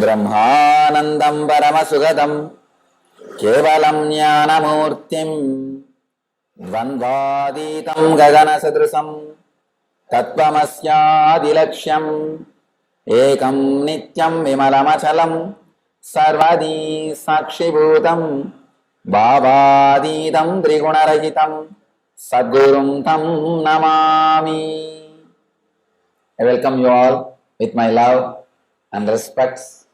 ब्रह्मानंदं परमसुखदं केवलं ज्ञानमूर्तिं द्वन्द्वातीतं गगनसदृशं तत्त्वमस्यादिलक्ष्यम् एकं नित्यं विमलमचलं सर्वदी साक्षिभूतं भावातीतं त्रिगुणरहितं सद्गुरुं तं Namami. I welcome you all with my love and respects.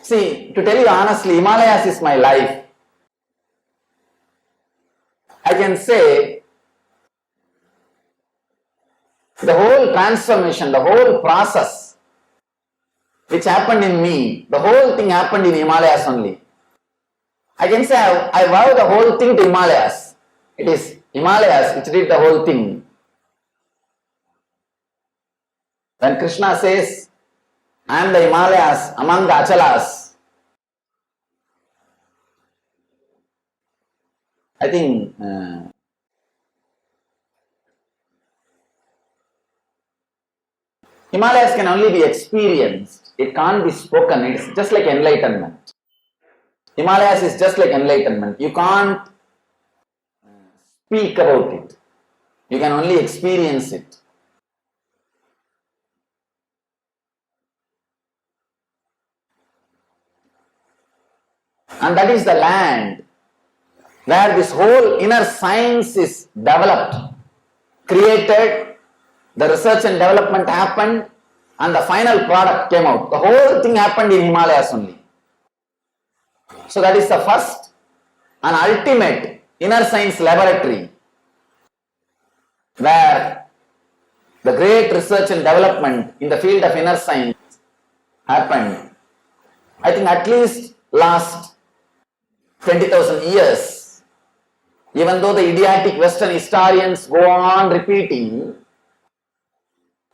See, to tell you honestly, Himalayas is my life. I can say the whole transformation, the whole process which happened in me, the whole thing happened in Himalayas only. I can say I vow the whole thing to Himalayas. It is Himalayas which did the whole thing. When Krishna says, I am the Himalayas among the Achalas, I think Himalayas can only be experienced. It can't be spoken. It's just like enlightenment. Himalayas is just like enlightenment. You can't speak about it. You can only experience it. And that is the land where this whole inner science is developed, created, the research and development happened, and the final product came out. The whole thing happened in Himalayas only. So that is the first and ultimate inner science laboratory where the great research and development in the field of inner science happened. I think at least last 20,000 years, even though the idiotic Western historians go on repeating,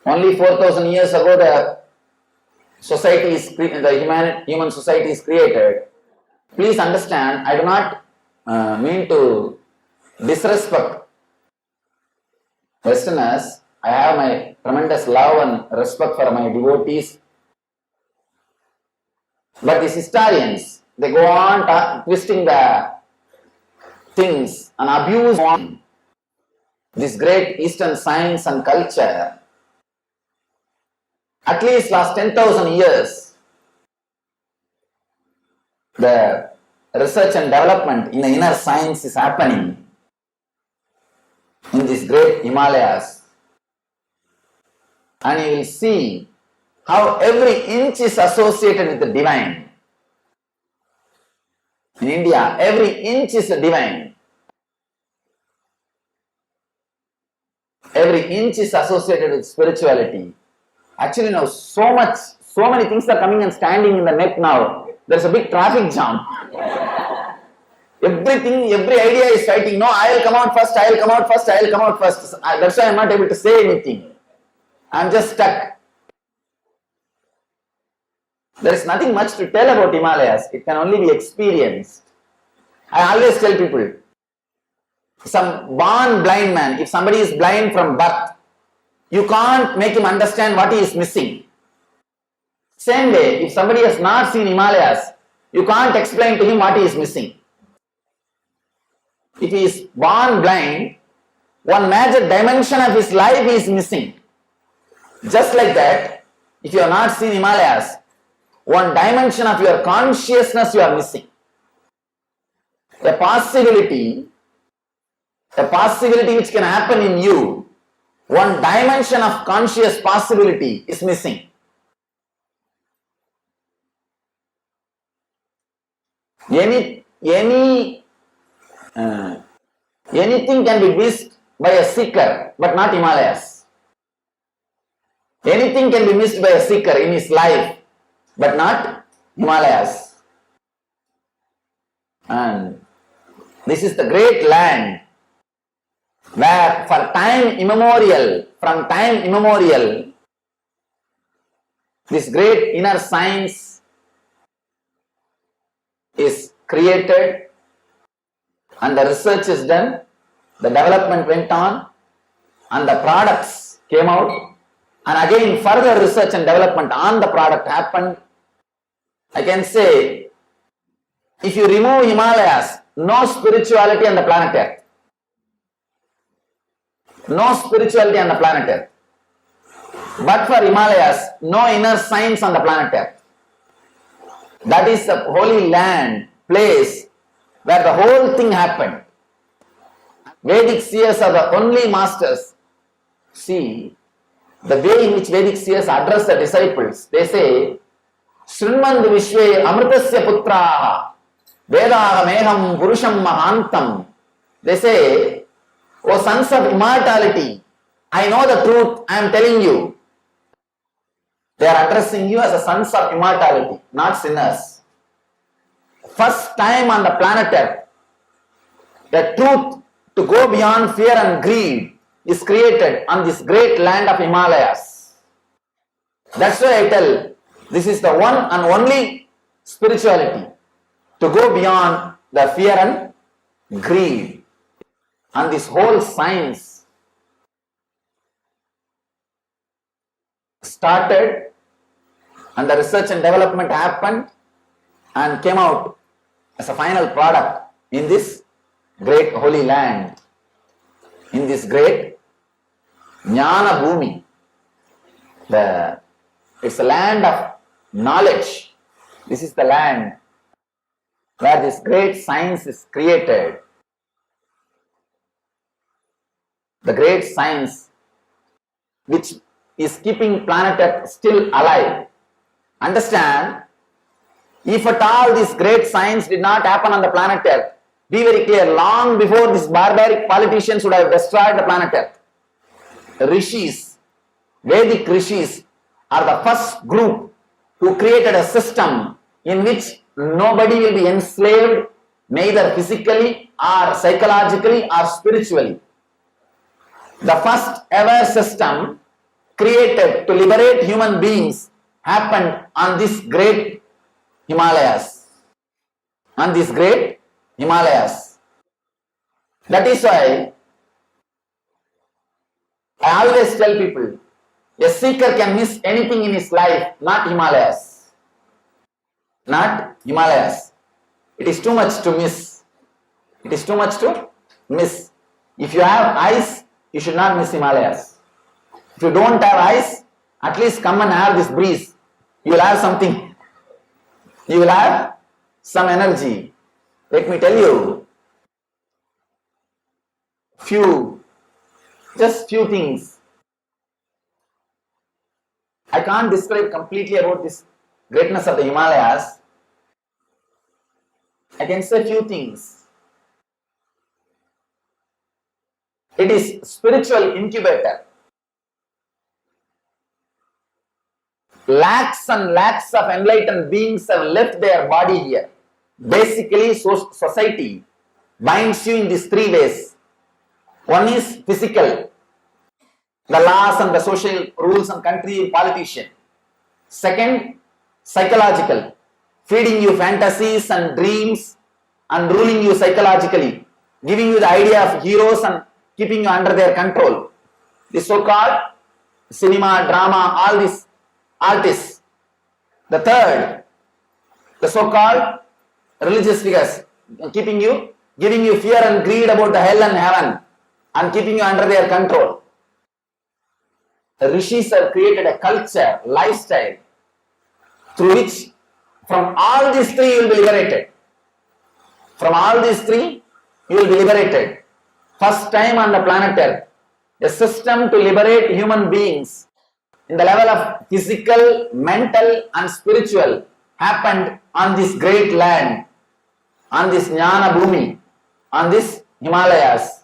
only 4,000 years ago the society is, the human society is created. Please understand, I do not mean to disrespect Westerners. I have my tremendous love and respect for my devotees. But these historians, they go on twisting the things and abuse on this great Eastern science and culture. At least last 10,000 years, the research and development in the inner science is happening in this great Himalayas. And you will see how every inch is associated with the divine. In India, every inch is divine. Every inch is associated with spirituality. Actually now so many things are coming and standing in the net now. There's a big traffic jam. Everything, every idea is fighting. No, I will come out first, I will come out first, I will come out first. That's why I am not able to say anything. I am just stuck. There is nothing much to tell about Himalayas. It can only be experienced. I always tell people, some born blind man, if somebody is blind from birth, you can't make him understand what he is missing. Same way, if somebody has not seen Himalayas, you can't explain to him what he is missing. If he is born blind, one major dimension of his life is missing. Just like that, if you have not seen Himalayas, one dimension of your consciousness you are missing. A possibility which can happen in you, one dimension of conscious possibility is missing. Anything can be missed by a seeker, but not Himalayas. Anything can be missed by a seeker in his life, but not Himalayas. And this is the great land where from time immemorial, this great inner science is created, and the research is done, the development went on, and the products came out, and again further research and development on the product happened. I can say, if you remove Himalayas, no spirituality on the planet Earth. No spirituality on the planet Earth. But for Himalayas, no inner science on the planet Earth. That is the holy land, place where the whole thing happened. Vedic seers are the only masters. See, the way in which Vedic seers address the disciples, they say, Srinmand Vishwe Amritasya Putraha Vedaha Meham Purusham Mahantam. They say, O sons of immortality, I know the truth, I am telling you. They are addressing you as the sons of immortality, not sinners. First time on the planet Earth, the truth to go beyond fear and greed is created on this great land of Himalayas. That's why I tell, this is the one and only spirituality to go beyond the fear and greed. And this whole science started, and the research and development happened and came out as a final product in this great holy land, in this great Jnana Bhumi. It's a land of knowledge. This is the land where this great science is created. The great science which is keeping planet Earth still alive. Understand, if at all this great science did not happen on the planet Earth, be very clear, long before these barbaric politicians would have destroyed the planet Earth. Rishis, Vedic Rishis are the first group who created a system in which nobody will be enslaved, neither physically or psychologically or spiritually. The first ever system created to liberate human beings happened on this great Himalayas. On this great Himalayas. That is why I always tell people, a seeker can miss anything in his life, not Himalayas. Not Himalayas. It is too much to miss. It is too much to miss. If you have eyes, you should not miss Himalayas. If you don't have eyes, at least come and have this breeze. You will have something. You will have some energy. Let me tell you just few things. I can't describe completely about this greatness of the Himalayas. I can say few things. It is spiritual incubator. Lakhs and lakhs of enlightened beings have left their body here. Basically, society binds you in these three ways. One is physical, the laws and the social rules and country politician. Second, psychological, feeding you fantasies and dreams and ruling you psychologically, giving you the idea of heroes and keeping you under their control. The so-called cinema, drama, all these artists. The third, the so-called religious figures, giving you fear and greed about the hell and heaven and keeping you under their control. The rishis have created a culture, lifestyle, through which from all these three you will be liberated. From all these three you will be liberated. First time on the planet Earth, a system to liberate human beings in the level of physical, mental and spiritual happened on this great land, on this Jnana Bhumi, on this Himalayas.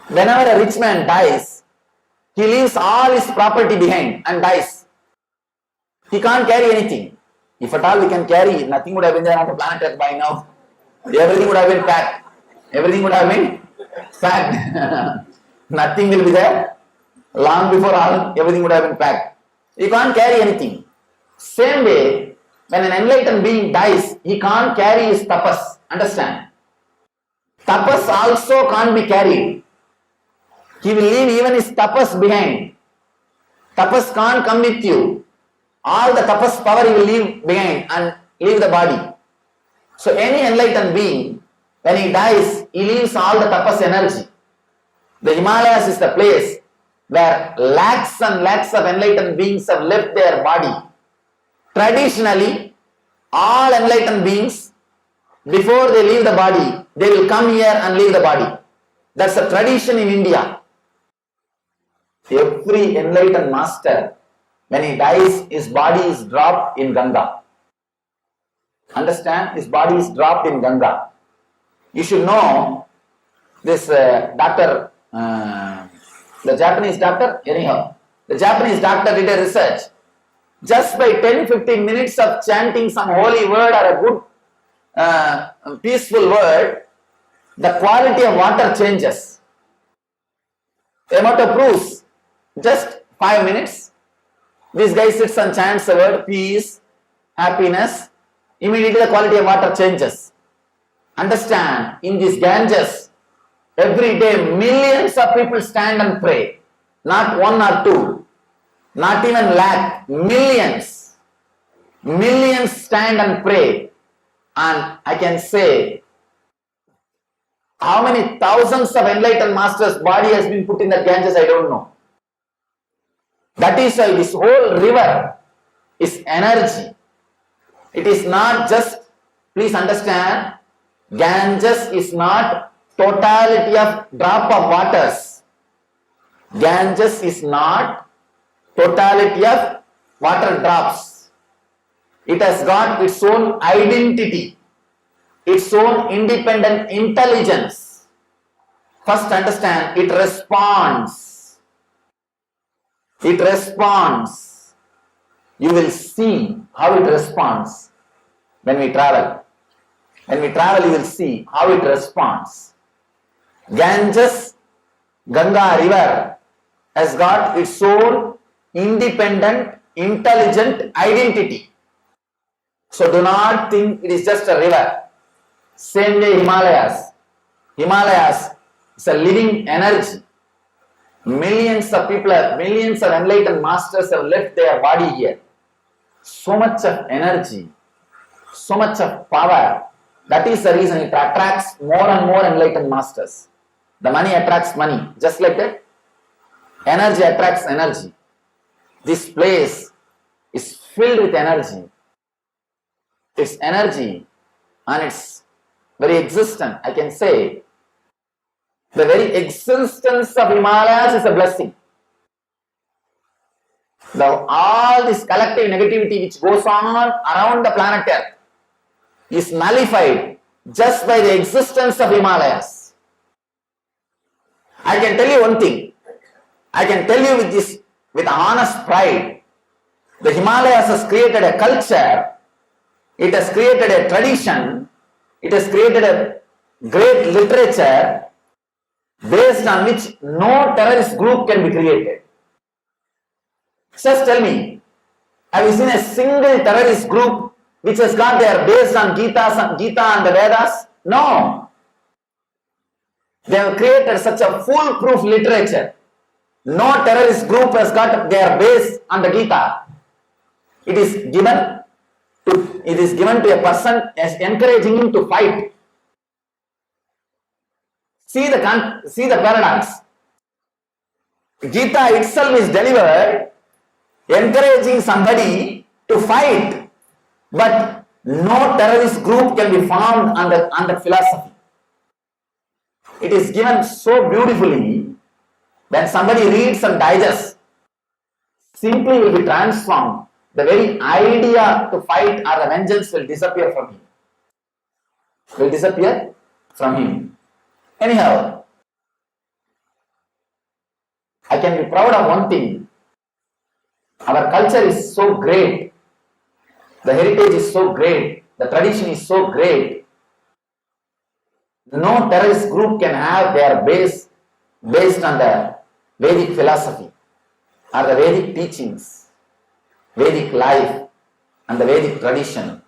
Whenever a rich man dies, he leaves all his property behind and dies. He can't carry anything. If at all we can carry, nothing would have been there on the planet Earth by now. Everything would have been packed. Everything would have been packed. Nothing will be there. Long before everything would have been packed. You can't carry anything. Same way, when an enlightened being dies, he can't carry his tapas. Understand? Tapas also can't be carried. He will leave even his tapas behind. Tapas can't come with you. All the tapas power he will leave behind and leave the body. So any enlightened being, when he dies, he leaves all the tapas energy. The Himalayas is the place where lakhs and lakhs of enlightened beings have left their body. Traditionally, all enlightened beings, before they leave the body, they will come here and leave the body. That's a tradition in India. Every enlightened master, when he dies, his body is dropped in Ganga. Understand? His body is dropped in Ganga. You should know this doctor, the Japanese doctor, anyhow. The Japanese doctor did a research. Just by 10-15 minutes of chanting some holy word or a good, peaceful word, the quality of water changes. Emoto proves just 5 minutes. This guy sits and chants the word peace, happiness. Immediately the quality of water changes. Understand, in this Ganges, every day millions of people stand and pray. Not one or two, not even lakh, millions. Millions stand and pray. And I can say, how many thousands of enlightened masters' body has been put in the Ganges, I don't know. That is why this whole river is energy. It is not just, please understand, Ganges is not totality of drop of waters. Ganges is not totality of water drops. It has got its own identity, its own independent intelligence. First understand, it responds. It responds. You will see how it responds when we travel. When we travel, you will see how it responds. Ganges, Ganga river, has got its own independent, intelligent identity. So do not think it is just a river. Same way Himalayas. Himalayas is a living energy. Millions of people, millions of enlightened masters have left their body here. So much of energy, so much of power. That is the reason it attracts more and more enlightened masters. The money attracts money. Just like that, energy attracts energy. This place is filled with energy. Its energy and its very existence, I can say, the very existence of Himalayas is a blessing. All this collective negativity which goes on around the planet Earth is nullified just by the existence of Himalayas. I can tell you one thing. I can tell you with this, with honest pride, the Himalayas has created a culture, it has created a tradition, it has created a great literature based on which no terrorist group can be created. Just tell me, have you seen a single terrorist group which has got their base on Gita and the Vedas? No. They have created such a foolproof literature. No terrorist group has got their base on the Gita. It is given to a person as encouraging him to fight. See the paradox. Gita itself is delivered encouraging somebody to fight, but no terrorist group can be formed on the philosophy. It is given so beautifully. When somebody reads and digests, simply will be transformed. The very idea to fight or the vengeance will disappear from him. Will disappear from him. Anyhow, I can be proud of one thing. Our culture is so great. The heritage is so great. The tradition is so great. No terrorist group can have their base based on the Vedic philosophy or the Vedic teachings, Vedic life and the Vedic tradition.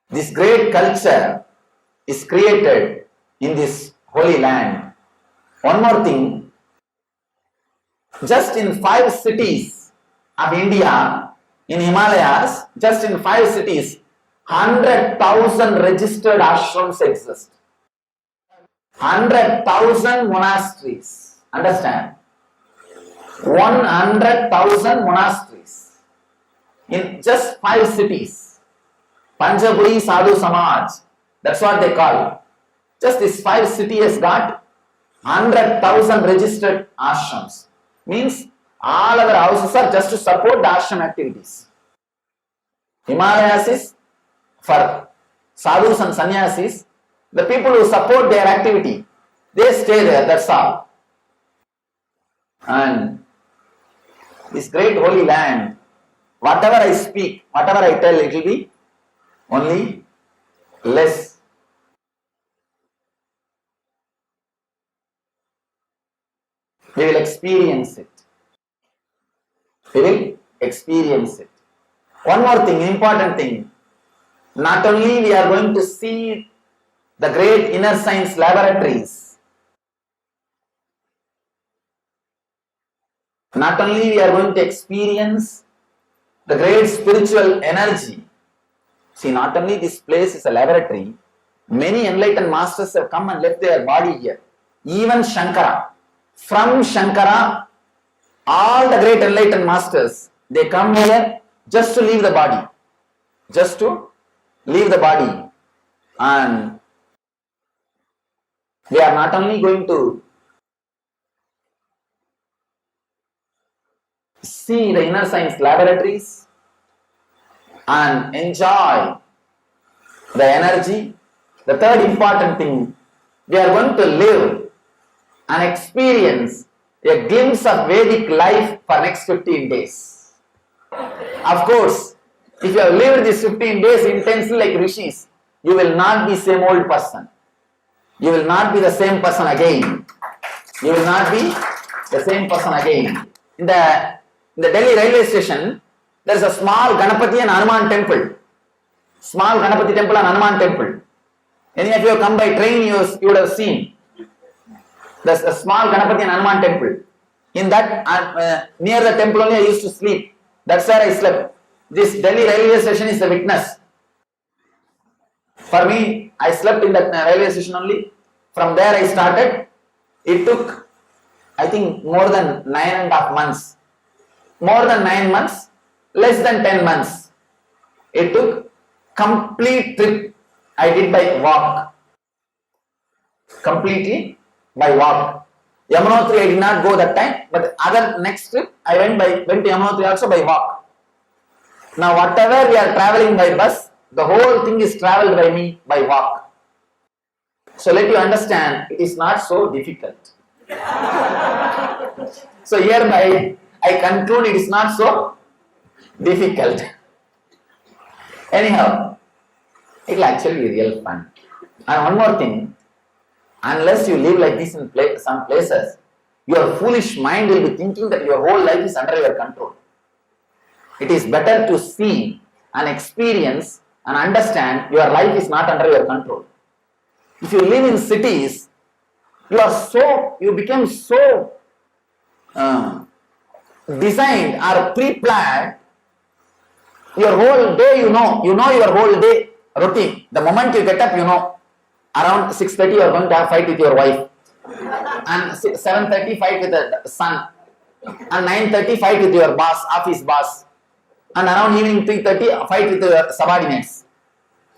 This great culture is created in this holy land. One more thing, just in 5 cities of India, in Himalayas, just in 5 cities, 100,000 registered ashrams exist. 100,000 monasteries. Understand? 100,000 monasteries in just 5 cities. Panjapuri Sadhu Samaj, that's what they call. Just this 5 cities has got 100,000 registered ashrams. Means all other houses are just to support the ashram activities. Himalayas is for sadhus and sannyasis, the people who support their activity, they stay there, that's all. And this great holy land, whatever I speak, whatever I tell, it will be only less. We will experience it. We will experience it. One more thing, important thing. Not only we are going to see the great inner science laboratories, not only we are going to experience the great spiritual energy. See, not only this place is a laboratory, many enlightened masters have come and left their body here. Even Shankara. From Shankara, all the great enlightened masters, they come here just to leave the body. Just to leave the body. And we are not only going to see the inner science laboratories and enjoy the energy. The third important thing, we are going to live and experience a glimpse of Vedic life for next 15 days. Of course, if you have lived these 15 days intensely like rishis, you will not be same old person. You will not be the same person again. You will not be the same person again. In the Delhi railway station, there is a small Ganapati and Hanuman temple. Small Ganapati temple and Hanuman temple. Any of you have come by train, you would have seen. There's a small Ganapati and Hanuman temple. In that, near the temple only I used to sleep. That's where I slept. This Delhi railway station is the witness. For me, I slept in that railway station only. From there I started. It took, I think, more than 9.5 months. More than 9 months, less than 10 months. It took complete trip I did by walk. Completely by walk. Yamunotri I did not go that time, but other next trip I went to Yamunotri also by walk. Now whatever we are traveling by bus, the whole thing is travelled by me by walk. So let you understand, it is not so difficult. So hereby I conclude it is not so difficult. Anyhow, it will actually be real fun. And one more thing, unless you live like this in some places, your foolish mind will be thinking that your whole life is under your control. It is better to see and experience and understand your life is not under your control. If you live in cities, you become so designed or pre-planned. Your whole day, you know your whole day routine. The moment you get up, around 6:30 you are going to have fight with your wife, and 7:30 fight with the son, and 9:30 fight with your boss, office boss, and around evening 3:30 fight with your subordinates,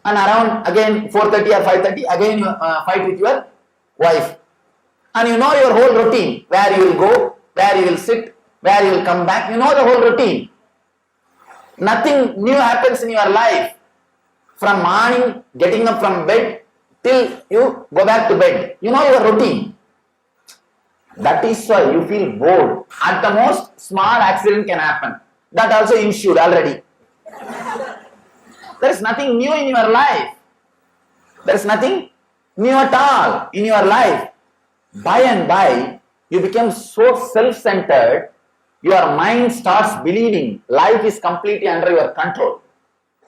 and around again 4:30 or 5:30 again fight with your wife. And you know your whole routine, where you will go, where you will sit, where you will come back. You know the whole routine. Nothing new happens in your life. From morning, getting up from bed, till you go back to bed. You know your routine. That is why you feel bored. At the most, small accident can happen. That also ensued already. There is nothing new in your life. There is nothing new at all in your life. By and by, you become so self-centered, your mind starts believing life is completely under your control.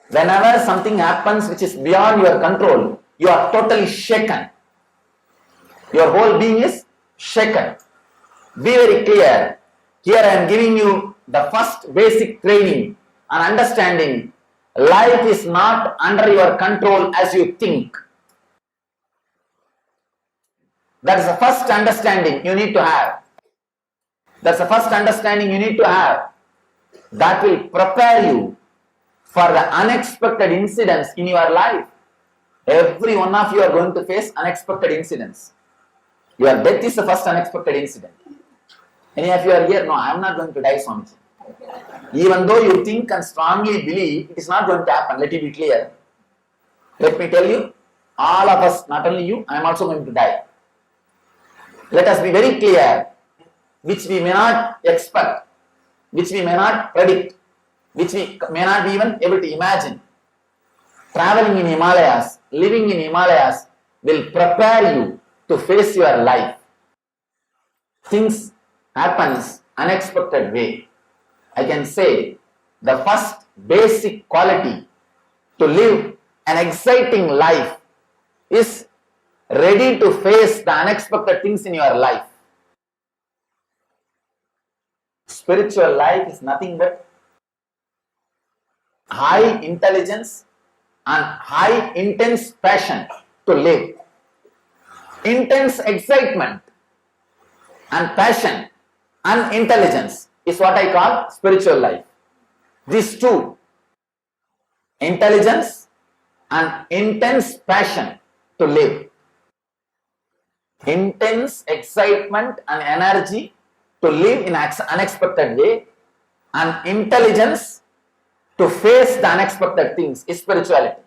Whenever something happens which is beyond your control, you are totally shaken. Your whole being is shaken. Be very clear. Here I am giving you the first basic training and understanding. Life is not under your control as you think. That is the first understanding you need to have. That's the first understanding you need to have. That will prepare you for the unexpected incidents in your life. Every one of you are going to face unexpected incidents. Your death is the first unexpected incident. Any of you are here? No, I am not going to die, Swamiji. Even though you think and strongly believe, it is not going to happen. Let it be clear. Let me tell you, all of us, not only you, I am also going to die. Let us be very clear, which we may not expect, which we may not predict, which we may not be even able to imagine. Traveling in Himalayas, living in Himalayas will prepare you to face your life. Things happens unexpected way. I can say the first basic quality to live an exciting life is ready to face the unexpected things in your life. Spiritual life is nothing but high intelligence and high intense passion to live. Intense excitement and passion and intelligence is what I call spiritual life. These two, intelligence and intense passion to live. Intense excitement and energy to live in an unexpected way, and intelligence to face the unexpected things is spirituality.